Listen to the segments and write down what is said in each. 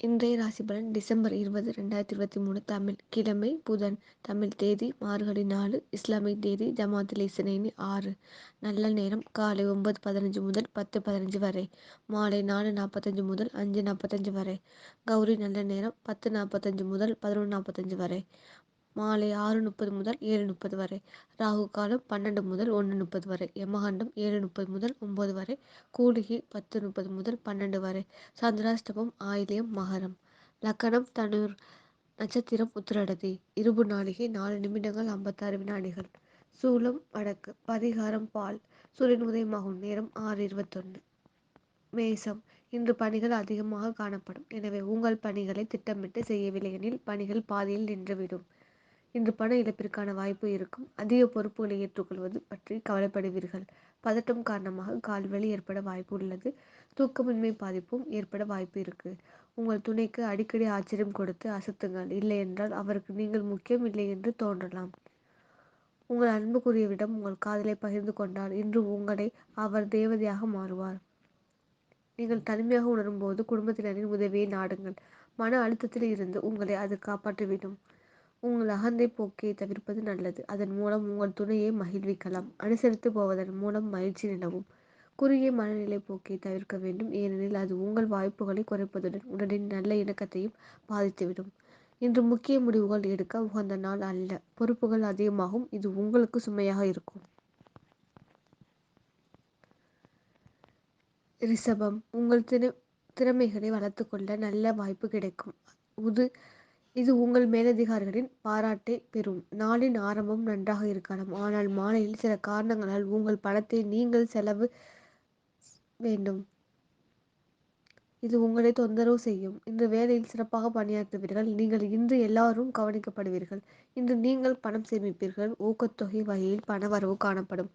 இன்றைய ராசி பலன் டிசம்பர் 20, 2023 தமிழ் கிழமை புதன். தமிழ் தேதி மார்கழி 4, இஸ்லாமிய தேதி ஜமாத்துல் இஸ்னேனி 6. நல்ல நேரம் காலை 9:15 முதல் 10:15 வரை, மாலை 4:45 முதல் 5:45 வரை. கௌரி நல்ல நேரம் 10:45 முதல் 11:45 வரை, மாலை 6:30 முதல் 7:30 வரை. ராகு காலம் 12 முதல் 1:30 வரை. யமகண்டம் 7:30 முதல் 9 வரை. கூலிகை 10:30 முதல் 12 வரை. சந்திராஷ்டமம் ஆயில்யம் மகரம். லக்கணம் தனுர். நட்சத்திரம் உத்திரடதி. இருபு நாளிகை 4 நிமிடங்கள் 56 வினாடிகள். சூலம் வடக்கு. பரிகாரம் பால். சூரியன் உதயமாகும் நேரம் 6:21. மேசம். இன்று பணிகள் அதிகமாக காணப்படும். எனவே உங்கள் பணிகளை திட்டமிட்டு செய்யவில்லை எனில் பணிகள் பாதியில் நின்றுவிடும். இன்று பண இழப்பிற்கான வாய்ப்பு இருக்கும். அதிக பொறுப்புகளை ஏற்றுக்கொள்வது பற்றி கவலைப்படுவீர்கள். பதட்டம் காரணமாக கால்வலி ஏற்பட வாய்ப்பு உள்ளது. தூக்கமின்மை பாதிப்பும் ஏற்பட வாய்ப்பு இருக்கு. உங்கள் துணைக்கு அடிக்கடி ஆச்சரியம் கொடுத்து அசத்துங்கள். இல்லை என்றால் அவருக்கு நீங்கள் முக்கியம் இல்லை என்று தோன்றலாம். உங்கள் அன்புக்குரியவிடம் உங்கள் காதலை பகிர்ந்து கொண்டால் இன்று உங்களை அவர் தேவதையாக மாறுவார். நீங்கள் தனிமையாக உணரும் போது குடும்பத்தினரின் உதவியை நாடுங்கள். மன அழுத்தத்தில் இருந்து உங்களை அது காப்பாற்றிவிடும். உங்கள் அகந்தை போக்கியை தவிர்ப்பது நல்லது. அதன் மூலம் உங்கள் துணையை மகிழ்விக்கலாம். அனுசரித்து போவதன் மூலம் மகிழ்ச்சி நிலவும். குறுகிய மனநிலை போக்கியை தவிர்க்க வேண்டும். ஏனெனில் அது உங்கள் வாய்ப்புகளை குறைப்பதுடன் உடலின் நல்ல இணக்கத்தையும் பாதித்துவிடும். இன்று முக்கிய முடிவுகள் எடுக்க உகந்த நாள் அல்ல. பொறுப்புகள் அதிகமாகும். இது உங்களுக்கு சுமையாக இருக்கும். ரிஷபம். உங்கள் திறமைகளை வளர்த்துக்கொள்ள நல்ல வாய்ப்பு கிடைக்கும். இது உங்கள் மேலதிகாரிகளின் பாராட்டை பெறும். நாளின் ஆரம்பம் நன்றாக இருக்கலாம். ஆனால் மாலையில் சில காரணங்களால் உங்கள் பணத்தை நீங்கள் செலவு வேண்டும். இது உங்களை தொந்தரவு செய்யும். இன்று வேலையில் சிறப்பாக பணியாற்றுவீர்கள். நீங்கள் இன்று எல்லாரும் கவனிக்கப்படுவீர்கள். இன்று நீங்கள் பணம் சேமிப்பீர்கள். ஊக்கத்தொகை வகையில் பண வரவு காணப்படும்.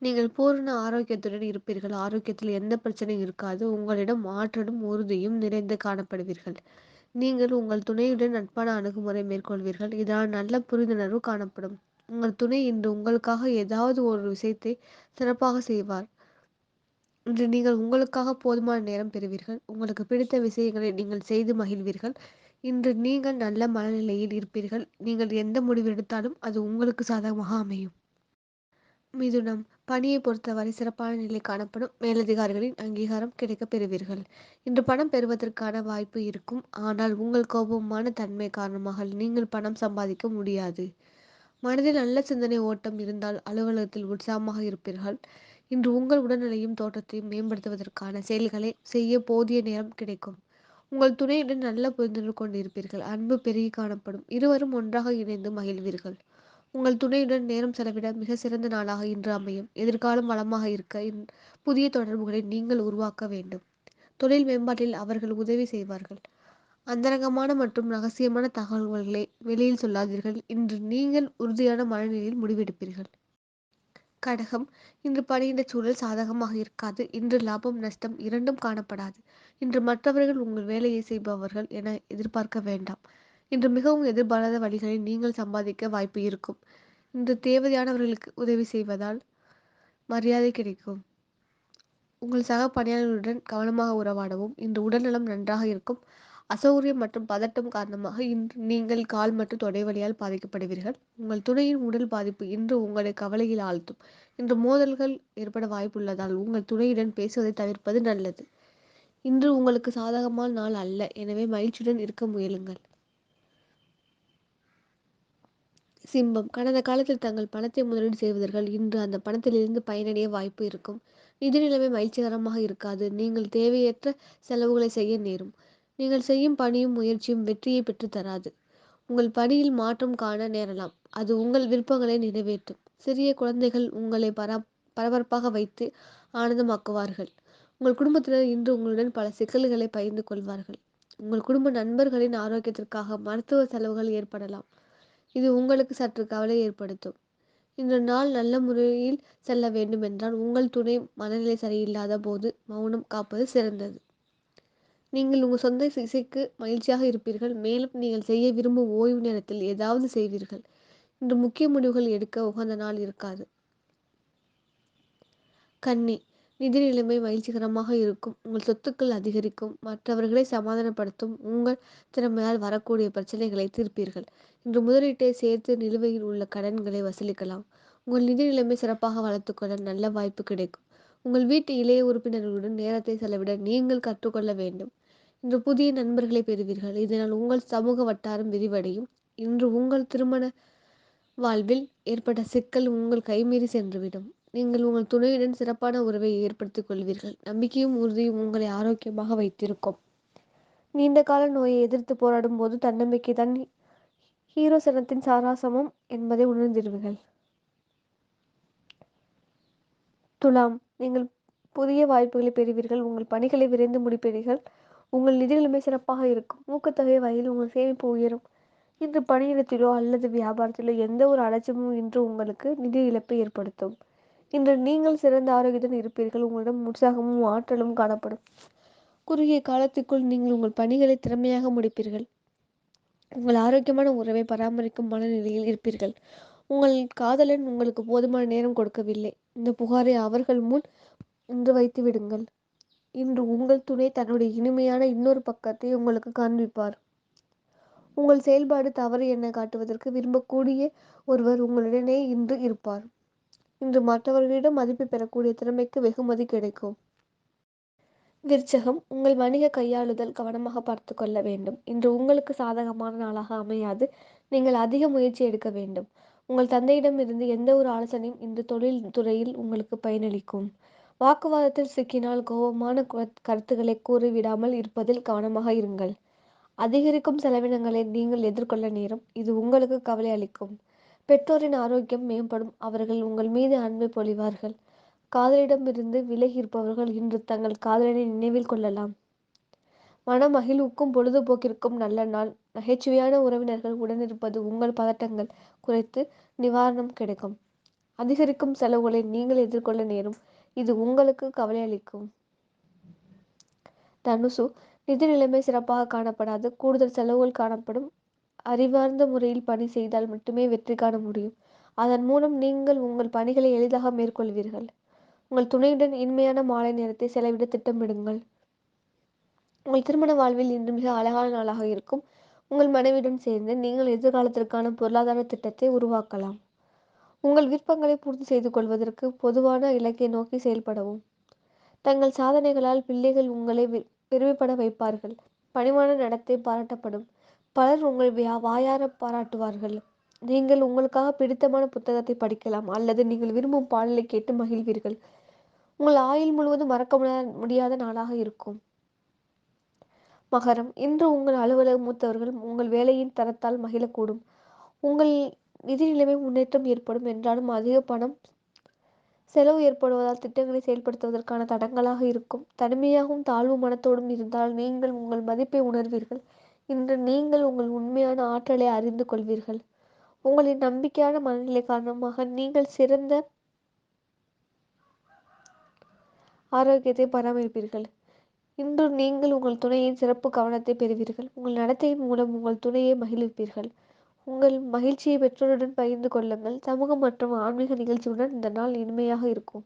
நீங்கள் பூரண ஆரோக்கியத்துடன் இருப்பீர்கள். ஆரோக்கியத்தில் எந்த பிரச்சனையும் இருக்காது. உங்களிடம் ஆற்றலும் உறுதியும் நிறைந்து காணப்படுவீர்கள். நீங்கள் உங்கள் துணையுடன் நட்பான அணுகுமுறை மேற்கொள்வீர்கள். இதனால் நல்ல புரிந்துணர்வு காணப்படும். உங்கள் துணை இன்று உங்களுக்காக ஏதாவது ஒரு விஷயத்தை சிறப்பாக செய்வார். இன்று நீங்கள் உங்களுக்காக போதுமான நேரம் பெறுவீர்கள். உங்களுக்கு பிடித்த விஷயங்களை நீங்கள் செய்து மகிழ்வீர்கள். இன்று நீங்கள் நல்ல மனநிலையில் இருப்பீர்கள். நீங்கள் எந்த முடிவு எடுத்தாலும் அது உங்களுக்கு சாதகமாக அமையும். மிதுனம். பணியை பொறுத்தவரை சிறப்பான நிலை காணப்படும். மேலதிகாரிகளின் அங்கீகாரம் கிடைக்கப் பெறுவீர்கள். இன்று பணம் பெறுவதற்கான வாய்ப்பு இருக்கும். ஆனால் உங்கள் கோபமான தன்மை காரணமாக நீங்கள் பணம் சம்பாதிக்க முடியாது. மனதில் நல்ல சிந்தனை ஓட்டம் இருந்தால் அலுவலகத்தில் உற்சாகமாக இருப்பீர்கள். இன்று உங்கள் உடல்நிலையும் தோற்றத்தையும் மேம்படுத்துவதற்கான செயல்களை செய்ய போதிய நேரம் கிடைக்கும். உங்கள் துணையுடன் நல்ல புரிந்துணர்வு கொண்டிருப்பீர்கள். அன்பு பெருகி காணப்படும். இருவரும் ஒன்றாக இணைந்து மகிழ்வீர்கள். உங்கள் துணையுடன் நேரம் செலவிட மிக சிறந்த நாளாக இன்று அமையும். எதிர்காலம் வளமாக இருக்க புதிய தொடர்புகளை நீங்கள் உருவாக்க வேண்டும். தொழில் மேம்பாட்டில் அவர்கள் உதவி செய்வார்கள். அந்தரங்கமான மற்றும் ரகசியமான தகவல்களை வெளியில் சொல்லாதீர்கள். இன்று நீங்கள் உறுதியான மனநிலையில் முடிவெடுப்பீர்கள். கடகம். இன்று பணியிட சூழல் சாதகமாக இருக்காது. இன்று லாபம் நஷ்டம் இரண்டும் காணப்படாது. இன்று மற்றவர்கள் உங்கள் வேலையை செய்பவர்கள் என எதிர்பார்க்க வேண்டாம். இன்று மிகவும் எதிர்பாராத வழிகளில் நீங்கள் சம்பாதிக்க வாய்ப்பு இருக்கும். இன்று தேவையானவர்களுக்கு உதவி செய்வதால் மரியாதை கிடைக்கும். உங்கள் சக பணியாளர்களுடன் கவனமாக உறவாடவும். இன்று உடல்நலம் நன்றாக இருக்கும். அசௌகரியம் மற்றும் பதட்டம் காரணமாக இன்று நீங்கள் கால் மற்றும் தொடை வலியால் பாதிக்கப்படுவீர்கள். உங்கள் துணையின் உடல் பாதிப்பு இன்று உங்களை கவலையில் ஆழ்த்தும். இன்று மோதல்கள் ஏற்பட வாய்ப்புள்ளதால் உங்கள் துணையுடன் பேசுவதை தவிர்ப்பது நல்லது. இன்று உங்களுக்கு சாதகமான நாள் அல்ல. எனவே மகிழ்ச்சியுடன் இருக்க முயலுங்கள். சிம்பம். கடந்த காலத்தில் தங்கள் பணத்தை முதலீடு செய்வதர்கள் இன்று அந்த பணத்திலிருந்து பயனடைய வாய்ப்பு இருக்கும். நிதி நிலைமை மகிழ்ச்சிகரமாக இருக்காது. நீங்கள் தேவையற்ற செலவுகளை செய்ய நேரும். நீங்கள் செய்யும் பணியும் முயற்சியும் வெற்றியை பெற்று தராது. உங்கள் பணியில் மாற்றம் காண நேரலாம். அது உங்கள் விருப்பங்களை நிறைவேற்றும். சிறிய குழந்தைகள் உங்களை பரபரப்பாக வைத்து ஆனந்தமாக்குவார்கள். உங்கள் குடும்பத்தினர் இன்று உங்களுடன் பல சிக்கல்களை பகிர்ந்து கொள்வார்கள். உங்கள் குடும்ப நண்பர்களின் ஆரோக்கியத்திற்காக மருத்துவ செலவுகள் ஏற்படலாம். இது உங்களுக்கு சற்று கவலை ஏற்படுத்தும். இந்த நாள் நல்ல முறையில் செல்ல வேண்டுமென்றால் உங்கள் துணை மனநிலை சரியில்லாத போது மௌனம் காப்பது சிறந்தது. நீங்கள் உங்கள் சொந்த இசைக்கு மகிழ்ச்சியாக இருப்பீர்கள். மேலும் நீங்கள் செய்ய விரும்பும் ஓய்வு நேரத்தில் ஏதாவது செய்வீர்கள். இன்று முக்கிய முடிவுகள் எடுக்க உகந்த நாள் இருக்காது. கன்னி. நிதி நிலைமை மகிழ்ச்சிகரமாக இருக்கும். உங்கள் சொத்துக்கள் அதிகரிக்கும். மற்றவர்களை சமாதானப்படுத்தும் உங்கள் திறமையால் வரக்கூடிய பிரச்சனைகளை தீர்ப்பீர்கள். இன்று முதலீட்டை சேர்த்து நிலுவையில் உள்ள கடன்களை வசூலிக்கலாம். உங்கள் நிதி நிலைமை சிறப்பாக வளர்த்துக்கொள்ள நல்ல வாய்ப்பு கிடைக்கும். உங்கள் வீட்டு இளைய உறுப்பினர்களுடன் நேரத்தை செலவிட நீங்கள் கற்றுக்கொள்ள வேண்டும். இன்று புதிய நண்பர்களை பெறுவீர்கள். இதனால் உங்கள் சமூக வட்டாரம் விரிவடையும். இன்று உங்கள் திருமண வாழ்வில் ஏற்பட்ட சிக்கல் உங்கள் கைமீறி சென்றுவிடும். நீங்கள் உங்கள் துணையுடன் சிறப்பான உறவை ஏற்படுத்திக் கொள்வீர்கள். நம்பிக்கையும் உறுதியும் உங்களை ஆரோக்கியமாக வைத்திருக்கும். நீண்ட கால நோயை எதிர்த்து போராடும் போது தன்னம்பிக்கை தான் ஹீரோசனத்தின் சாராசமம் என்பதை உணர்ந்திடுவீர்கள். துலாம், நீங்கள் புதிய வாய்ப்புகளை பெறுவீர்கள். உங்கள் பணிகளை விரைந்து முடிப்பீர்கள். உங்கள் நிதி நிலைமை சிறப்பாக இருக்கும். ஊக்கத்தொகை வகையில் உங்கள் சேமிப்பு உயரும். இன்று பணியிடத்திலோ அல்லது வியாபாரத்திலோ எந்த ஒரு அலட்சியமும் இன்று உங்களுக்கு நிதி இழப்பை ஏற்படுத்தும். இன்று நீங்கள் சிறந்த ஆரோக்கியத்துடன் இருப்பீர்கள். உங்களிடம் உற்சாகமும் ஆற்றலும் காணப்படும். குறுகிய காலத்திற்குள் நீங்கள் உங்கள் பணிகளை திறமையாக முடிப்பீர்கள். உங்கள் ஆரோக்கியமான உறவை பராமரிக்கும் மனநிலையில் இருப்பீர்கள். உங்கள் காதலன் உங்களுக்கு போதுமான நேரம் கொடுக்கவில்லை. இந்த புகாரை அவர்கள் முன் இன்று வைத்து விடுங்கள். இன்று உங்கள் துணை தன்னுடைய இனிமையான இன்னொரு பக்கத்தை உங்களுக்கு காண்பிப்பார். உங்கள் செயல்பாடு தவறு என காட்டுவதற்கு விரும்பக்கூடிய ஒருவர் உங்களுடனே இன்று இருப்பார். இன்று மற்றவர்களிடம் மதிப்பு பெறக்கூடிய திறமைக்கு வெகுமதி கிடைக்கும். விருச்சகம், உங்கள் வணிக கையாளுதல் கவனமாக பார்த்து கொள்ள வேண்டும். இன்று உங்களுக்கு சாதகமான நாளாக அமையாது. நீங்கள் அதிக முயற்சி எடுக்க வேண்டும். உங்கள் தந்தையிடம் இருந்து எந்த ஒரு ஆலோசனையும் இன்று தொழில் துறையில் உங்களுக்கு பயனளிக்கும். வாக்குவாதத்தில் சிக்கினால் கோபமான கருத்துக்களை கூறிவிடாமல் இருப்பதில் கவனமாக இருங்கள். அதிகரிக்கும் செலவினங்களை நீங்கள் எதிர்கொள்ள நேரும். இது உங்களுக்கு கவலை அளிக்கும். பெற்றோரின் ஆரோக்கியம் மேம்படும். அவர்கள் உங்கள் மீது அன்பை பொழிவார்கள். காதலிடமிருந்து விலகி இருப்பவர்கள் இன்று தங்கள் காதலனை நினைவில் கொள்ளலாம். மன மகிழ்வுக்கும் பொழுதுபோக்கிற்கும் நல்ல நாள். நகைச்சுவையான உறவினர்கள் உடனிருப்பது உங்கள் பதட்டங்கள் குறைத்து நிவாரணம் கிடைக்கும். அதிகரிக்கும் செலவுகளை நீங்கள் எதிர்கொள்ள நேரும். இது உங்களுக்கு கவலை அளிக்கும். தனுசு, நிதி நிலைமை சிறப்பாக காணப்படாது. கூடுதல் செலவுகள் காணப்படும். அறிவார்ந்த முறையில் பணி செய்தால் மட்டுமே வெற்றி காண முடியும். அதன் மூலம் நீங்கள் உங்கள் பணிகளை எளிதாக மேற்கொள்வீர்கள். உங்கள் துணையுடன் இனிமையான மாலை நேரத்தை செலவிட திட்டமிடுங்கள். உங்கள் திருமண வாழ்வில் இன்று மிக அழகான நாளாக இருக்கும். உங்கள் மனைவியுடன் சேர்ந்து நீங்கள் எதிர்காலத்திற்கான பொருளாதார திட்டத்தை உருவாக்கலாம். உங்கள் விருப்பங்களை பூர்த்தி செய்து கொள்வதற்கு பொதுவான இலக்கை நோக்கி செயல்படவும். தங்கள் சாதனைகளால் பிள்ளைகள் உங்களை பெருமைப்பட வைப்பார்கள். பணிவான நடத்தை பாராட்டப்படும். பலர் உங்கள் வாயார பாராட்டுவார்கள். நீங்கள் உங்களுக்காக பிடித்தமான புத்தகத்தை படிக்கலாம் அல்லது நீங்கள் விரும்பும் பாடலை கேட்டு மகிழ்வீர்கள். உங்கள் ஆயுள் முழுவதும் மறக்க முடியாத நாளாக இருக்கும். மகரம், இன்று உங்கள் அலுவலக மூத்தவர்கள் உங்கள் வேலையின் தரத்தால் மகிழக்கூடும். உங்கள் நிதி நிலைமை முன்னேற்றம் ஏற்படும் என்றாலும் அதிக பணம் செலவு ஏற்படுவதால் திட்டங்களை செயல்படுத்துவதற்கான தடங்களாக இருக்கும். தனிமையாகவும் தாழ்வு மனத்தோடும் இருந்தால் நீங்கள் உங்கள் மதிப்பை உணர்வீர்கள். இன்று நீங்கள் உங்கள் உண்மையான ஆற்றலை அறிந்து கொள்வீர்கள். உங்களின் நம்பிக்கையான மனநிலை காரணமாக நீங்கள் சிறந்த ஆரோக்கியத்தை பராமரிப்பீர்கள். இன்று நீங்கள் உங்கள் துணையின் சிறப்பு கவனத்தை பெறுவீர்கள். உங்கள் நடத்தையின் மூலம் உங்கள் துணையை மகிழ்விப்பீர்கள். உங்கள் மகிழ்ச்சியை பெற்றோருடன் பகிர்ந்து கொள்ளுங்கள். சமூகம் மற்றும் ஆன்மீக நிகழ்ச்சியுடன் இந்த நாள் இனிமையாக இருக்கும்.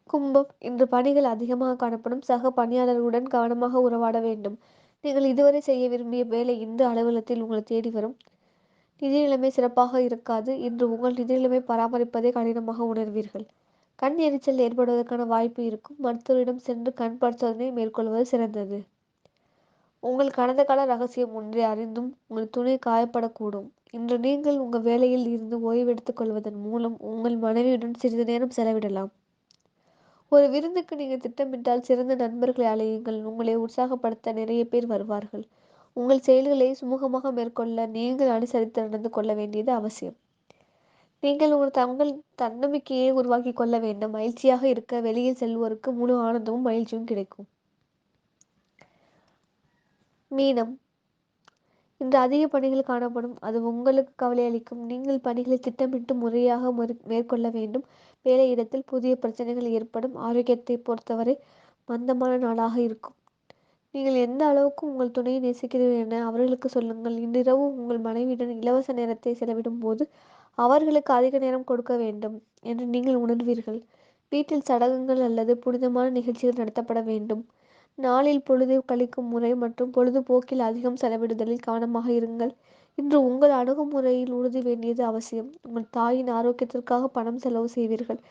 கும்பம், இன்று பணிகள் அதிகமாக காணப்படும். சக பணியாளர்களுடன் கவனமாக உறவாட வேண்டும். நீங்கள் இதுவரை செய்ய விரும்பிய வேலை இன்று அலுவலகத்தில் உங்களை தேடி வரும். நிதி நிலைமை சிறப்பாக இருக்காது. இன்று உங்கள் நிதி நிலைமை பராமரிப்பதை கடினமாக உணர்வீர்கள். கண் எரிச்சல் ஏற்படுவதற்கான வாய்ப்பு இருக்கும். மருத்துவரிடம் சென்று கண் பரிசோதனை மேற்கொள்வது சிறந்தது. உங்கள் கடந்த கால ரகசியம் ஒன்றை அறிந்தும் உங்கள் துணை காயப்படக்கூடும். இன்று நீங்கள் உங்கள் வேலையில் இருந்து ஓய்வெடுத்துக் கொள்வதன் மூலம் உங்கள் மனைவியுடன் சிறிது நேரம் செலவிடலாம். ஒரு விருந்துக்கு நீங்கள் திட்டமிட்டால் சிறந்த நண்பர்களை அழையுங்கள். உங்களை உற்சாகப்படுத்த நிறைய பேர் வருவார்கள். உங்கள் செயல்களை சுமூகமாக மேற்கொள்ள நீங்கள் அனுசரித்து நடந்து கொள்ள வேண்டியது அவசியம். நீங்கள் உங்கள் தன்னம்பிக்கையை உருவாக்கி கொள்ள வேண்டும். மகிழ்ச்சியாக இருக்க வெளியில் செல்வோருக்கு முழு ஆனந்தமும் மகிழ்ச்சியும் கிடைக்கும். மீனம், இன்று அதிக பணிகள் காணப்படும். அது உங்களுக்கு கவலை அளிக்கும். நீங்கள் பணிகளை திட்டமிட்டு முறையாக மேற்கொள்ள வேண்டும். வேலையிடத்தில் புதிய பிரச்சனைகள் ஏற்படும். ஆரோக்கியத்தை பொறுத்தவரை மந்தமான நாளாக இருக்கும். நீங்கள் எந்த அளவுக்கு உங்கள் துணையை நேசிக்கிறீர்கள் என அவர்களுக்கு சொல்லுங்கள். இன்றிரவு உங்கள் மனைவியுடன் இலவச நேரத்தை செலவிடும் போது அவர்களுக்கு அதிக நேரம் கொடுக்க வேண்டும் என்று நீங்கள் உணர்வீர்கள். வீட்டில் சடங்குகள் அல்லது புனிதமான நிகழ்ச்சிகள் நடத்தப்பட வேண்டும். நாளில் பொழுதை கழிக்கும் முறை மற்றும் பொழுதுபோக்கில் அதிகம் செலவிடுதலில் கவனமாக இருங்கள். இன்று உங்கள் அணுகுமுறையில் உறுதி வேண்டியது அவசியம். உங்கள் தாயின் ஆரோக்கியத்திற்காக பணம் செலவு செய்வீர்கள்.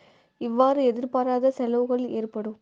இவ்வாறு எதிர்பாராத செலவுகள் ஏற்படும்.